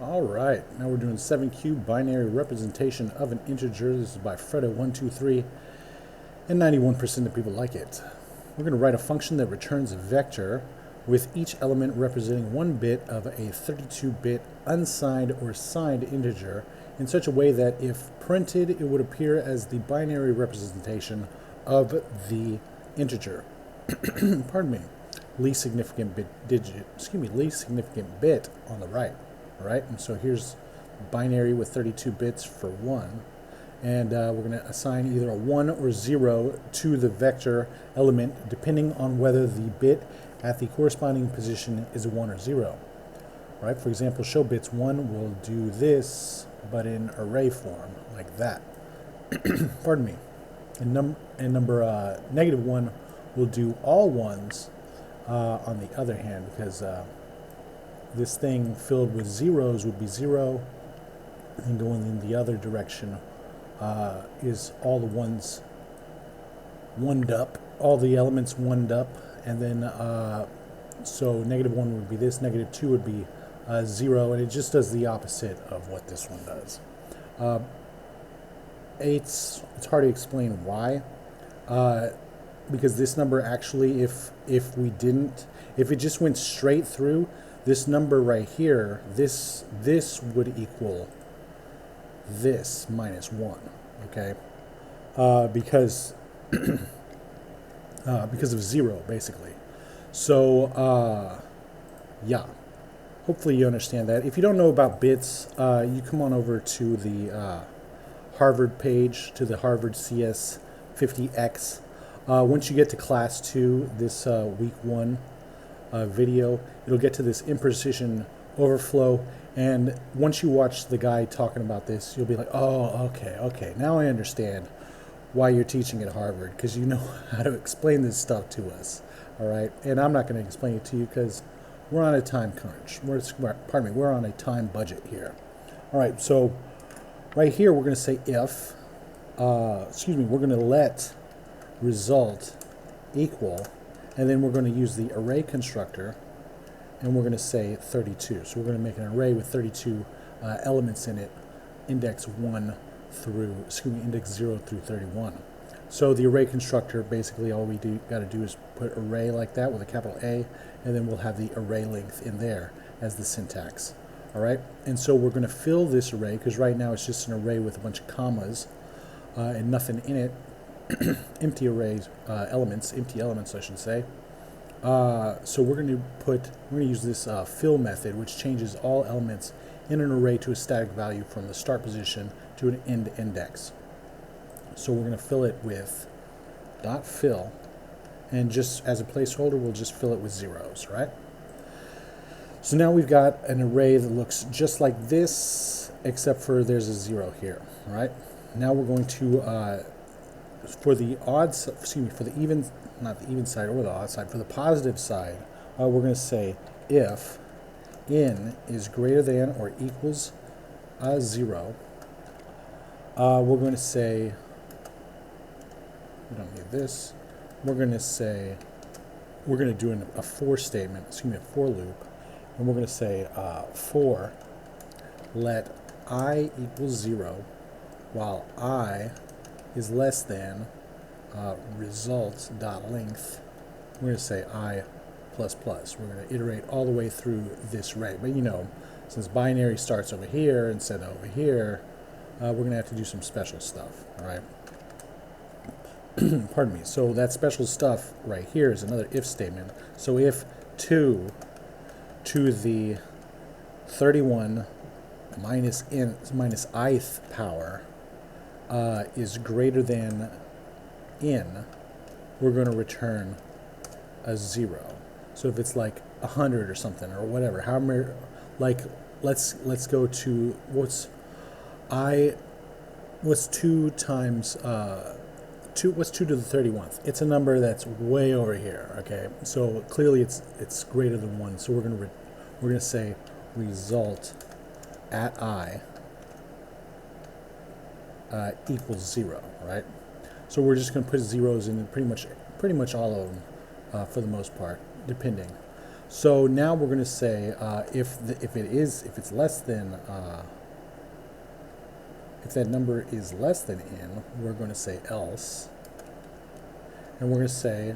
All right, now we're doing 7Q binary representation of an integer. This is by Fredo123, and 91% of people like it. We're going to write a function that returns a vector with each element representing one bit of a 32-bit unsigned or signed integer in such a way that if printed, it would appear as the binary representation of the integer. Pardon me. Least significant bit on the right. All right, and so here's binary with 32 bits for 1, and we're going to assign either a 1 or 0 to the vector element depending on whether the bit at the corresponding position is a 1 or 0. All right, for example, show bits 1 will do this, but in array form, like that. Pardon me. And number -1 will do all 1s on the other hand, because this thing filled with 0s would be 0, and going in the other direction is all the 1s 1'd up, all the elements 1'd up, and then so -1 would be this, -2 would be 0, and it just does the opposite of what this one does. It's hard to explain why, because this number actually, if it just went straight through, this number right here, this would equal this -1, okay? Because of 0, basically. So yeah, hopefully you understand that. If you don't know about bits, you come on over to the Harvard page, to the Harvard CS 50X. Once you get to class 2, this week 1 video, it'll get to this imprecision overflow, and once you watch the guy talking about this, you'll be like, oh, okay, now I understand why you're teaching at Harvard, because you know how to explain this stuff to us. All right, and I'm not going to explain it to you because we're on a time crunch. We're on a time budget here. All right, so right here we're going to say if, we're going to let result equal, and then we're going to use the array constructor, and we're going to say 32. So we're going to make an array with 32 elements in it, index 0 through 31. So the array constructor, basically all we got to do is put array like that with a capital A, and then we'll have the array length in there as the syntax. All right, and so we're going to fill this array, because right now it's just an array with a bunch of commas and nothing in it. Empty elements, I should say. So we're going to use this fill method, which changes all elements in an array to a static value from the start position to an end index. So we're going to fill it with .fill, and just as a placeholder, we'll just fill it with 0s, right? So now we've got an array that looks just like this, except for there's a 0 here, right? Now we're going to for the even, not the even side or the odd side, for the positive side, we're going to say if n is greater than or equals 0, we're going to say, we don't need this, we're going to say, we're going to do a for statement, a for loop, and we're going to say for let I equals 0 while I is less than results.length. We're going to say I plus plus. We're going to iterate all the way through this array. But you know, since binary starts over here instead of over here, we're going to have to do some special stuff. All right. Pardon me. So that special stuff right here is another if statement. So if 2 to the 31 minus ith power is greater than n, we're going to return a 0. So if it's like 100 or something or whatever, however, like let's go to what's 2 times what's 2 to the 31th? It's a number that's way over here. Okay, so clearly it's greater than 1. So we're going to say result at I equals 0, right? So we're just going to put 0s in pretty much all of them for the most part, depending. So now we're going to say if it's less than if that number is less than n, we're going to say else, and we're going to say,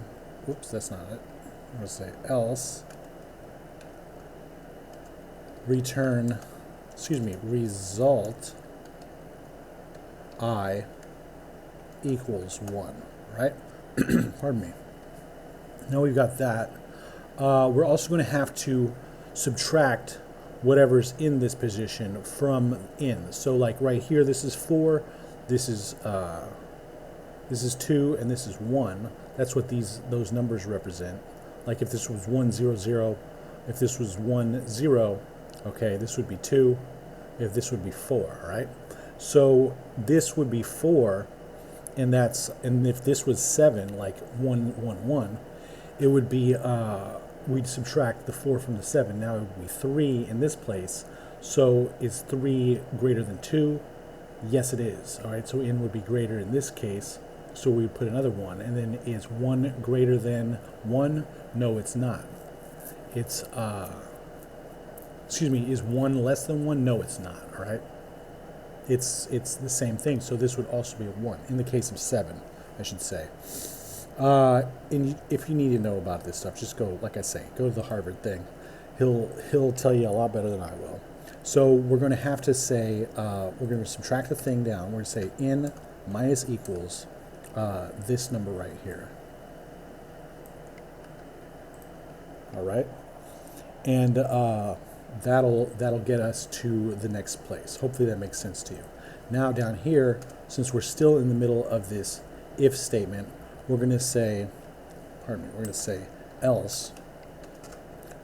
oops, that's not it. We're going to say else return, result I equals 1, right? Pardon me. Now we've got that. We're also going to have to subtract whatever's in this position from in. So like right here, this is 4, this is 2, and this is 1. That's what those numbers represent. Like if this was 1, 0, 0, if this was 1, 0, okay, this would be 2, if this would be 4, right? So this would be 4, and if this was 7, like 1, 1, 1, it would be, we'd subtract the 4 from the 7. Now it would be 3 in this place. So is 3 greater than 2? Yes, it is. All right, so n would be greater in this case. So we would put another 1. And then is 1 greater than 1? No, it's not. It's, is 1 less than 1? No, it's not, all right? It's the same thing, so this would also be a 1, in the case of 7, I should say. And if you need to know about this stuff, just go, like I say, go to the Harvard thing. He'll tell you a lot better than I will. So we're going to have to say, we're going to subtract the thing down. We're going to say n minus equals this number right here. All right? And that'll get us to the next place. Hopefully that makes sense to you. Now down here, since we're still in the middle of this if statement, we're going to say, we're going to say else,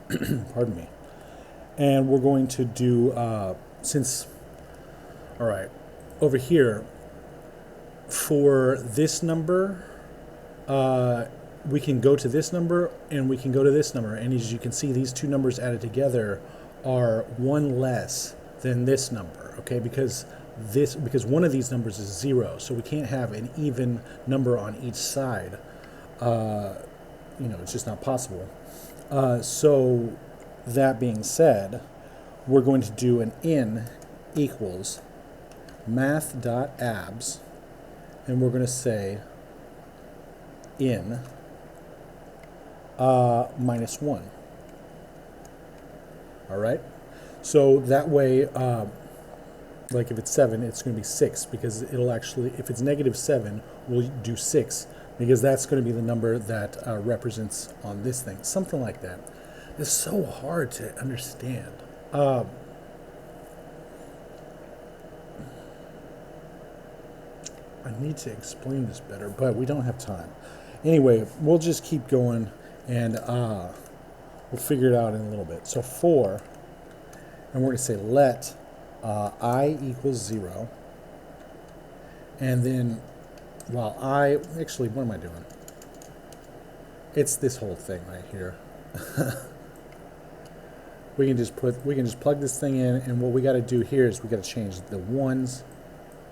pardon me, and we're going to do, all right, over here, for this number, we can go to this number and we can go to this number, and as you can see, these two numbers added together are 1 less than this number, okay, because one of these numbers is 0, so we can't have an even number on each side. It's just not possible. So that being said, we're going to do an n equals math.abs, and we're going to say n minus 1. All right? So that way, like if it's 7, it's going to be 6, because it'll actually, if it's negative 7, we'll do 6, because that's going to be the number that represents on this thing. Something like that. It's so hard to understand. I need to explain this better, but we don't have time. Anyway, we'll just keep going, and we'll figure it out in a little bit. So 4, and we're going to say let I equals 0, and then while actually, what am I doing? It's this whole thing right here. we can just plug this thing in, and what we got to do here is we got to change the 1s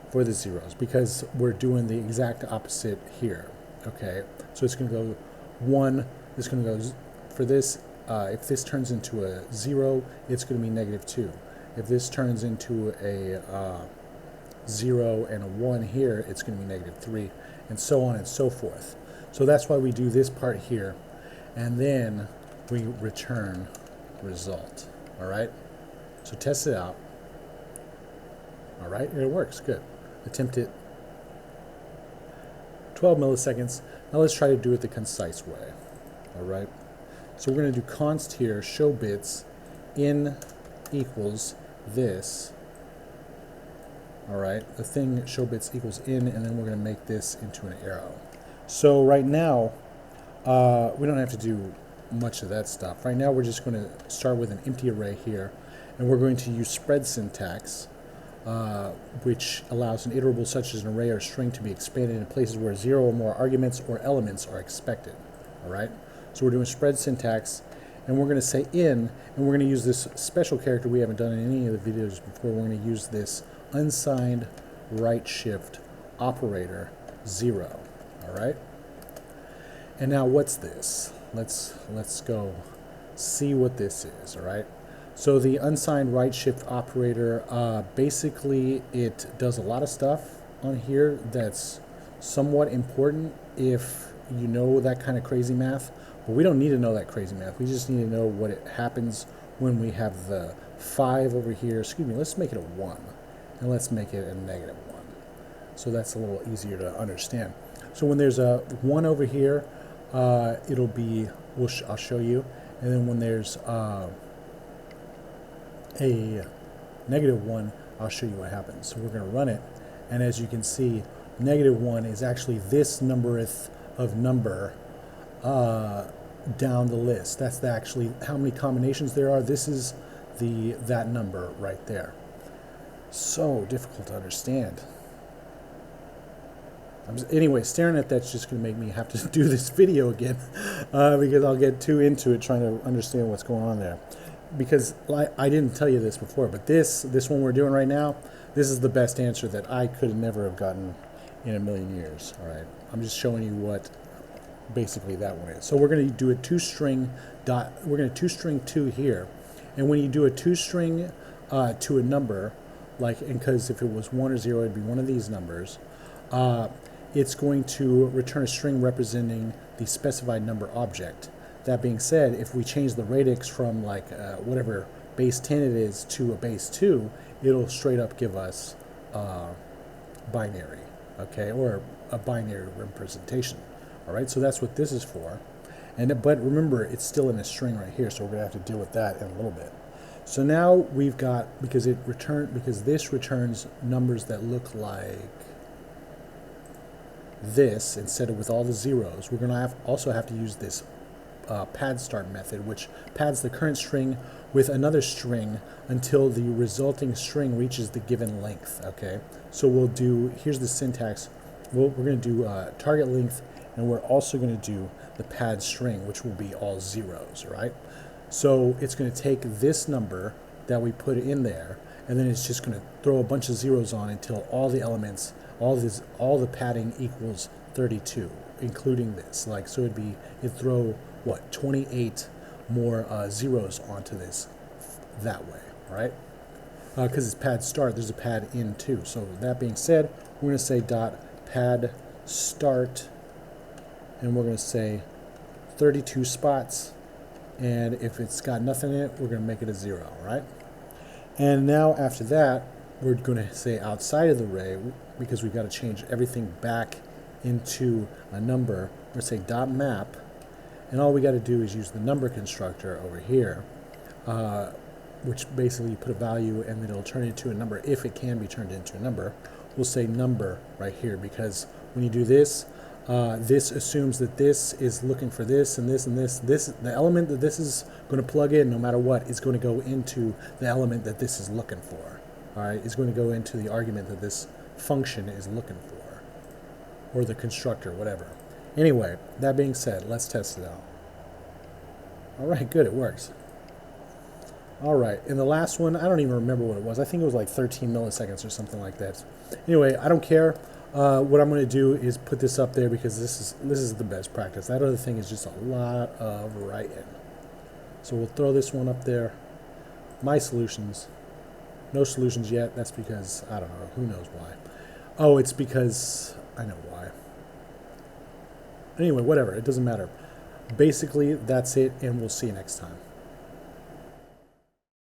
for the 0s, because we're doing the exact opposite here. Okay, so it's going to go 1. It's going to go for this. If this turns into a 0, it's going to be negative 2. If this turns into a 0 and a 1 here, it's going to be negative 3, and so on and so forth. So that's why we do this part here, and then we return result. All right? So test it out. All right? It works. Good. Attempt it. 12 milliseconds. Now let's try to do it the concise way. All right? So we're going to do const here, show bits, in equals this. All right, the thing show bits equals in, and then we're going to make this into an arrow. So right now, we don't have to do much of that stuff. Right now, we're just going to start with an empty array here, and we're going to use spread syntax, which allows an iterable such as an array or string to be expanded in places where 0 or more arguments or elements are expected. All right, so we're doing spread syntax, and we're going to say in, and we're going to use this special character we haven't done in any of the videos before. We're going to use this unsigned right shift operator 0. All right, and now what's this? Let's go see what this is, all right? So the unsigned right shift operator, basically it does a lot of stuff on here that's somewhat important if you know that kind of crazy math, but we don't need to know that crazy math. We just need to know what it happens when we have the 5 over here. Excuse me, let's make it a 1, and let's make it a negative 1. So that's a little easier to understand. So when there's a 1 over here, it'll be, I'll show you, and then when there's a negative 1, I'll show you what happens. So we're going to run it, and as you can see, negative 1 is actually this numbereth of number down the list. That's actually how many combinations there are. This is that number right there. So difficult to understand. Anyway, staring at that's just going to make me have to do this video again because I'll get too into it trying to understand what's going on there. Because I didn't tell you this before, but this one we're doing right now, this is the best answer that I could never have gotten in a million years. All right, I'm just showing you what basically that one is. So we're going to do a toString dot. We're going to toString 2 here, and when you do a toString to a number, and because if it was 1 or 0, it'd be one of these numbers. It's going to return a string representing the specified number object. That being said, if we change the radix from whatever base 10 it is to a base 2, it'll straight up give us binary, okay, or a binary representation. All right, so that's what this is for. But remember, it's still in a string right here, so we're going to have to deal with that in a little bit. So now we've got, because this returns numbers that look like this instead of with all the zeros, we're going to also have to use this pad start method, which pads the current string with another string until the resulting string reaches the given length. Okay, so we'll do, here's the syntax. We're going to do target length, and we're also going to do the pad string, which will be all zeros. Right, so it's going to take this number that we put in there, and then it's just going to throw a bunch of zeros on until all the elements, all the padding equals 32, including this. So it'd throw what, 28 more zeros onto this that way, right? Because it's pad start, there's a pad in too. So that being said, we're going to say dot pad start, and we're going to say 32 spots, and if it's got nothing in it, we're going to make it a 0, right? And now after that, we're going to say outside of the array, because we've got to change everything back into a number. We're going to say dot map, and all we got to do is use the number constructor over here, which basically you put a value and then it'll turn into a number if it can be turned into a number. We'll say number right here, because when you do this, this assumes that this is looking for this and this and this. The element that this is going to plug in, no matter what, is going to go into the element that this is looking for. All right, it's going to go into the argument that this function is looking for, or the constructor, whatever. Anyway, that being said, let's test it out. All right, good, it works. All right, in the last one, I don't even remember what it was. I think it was like 13 milliseconds or something like that. Anyway, I don't care. What I'm going to do is put this up there because this is the best practice. That other thing is just a lot of writing. So we'll throw this one up there. My solutions. No solutions yet. That's because, I don't know, who knows why. Oh, it's because I know why. Anyway, whatever, it doesn't matter. Basically, that's it, and we'll see you next time.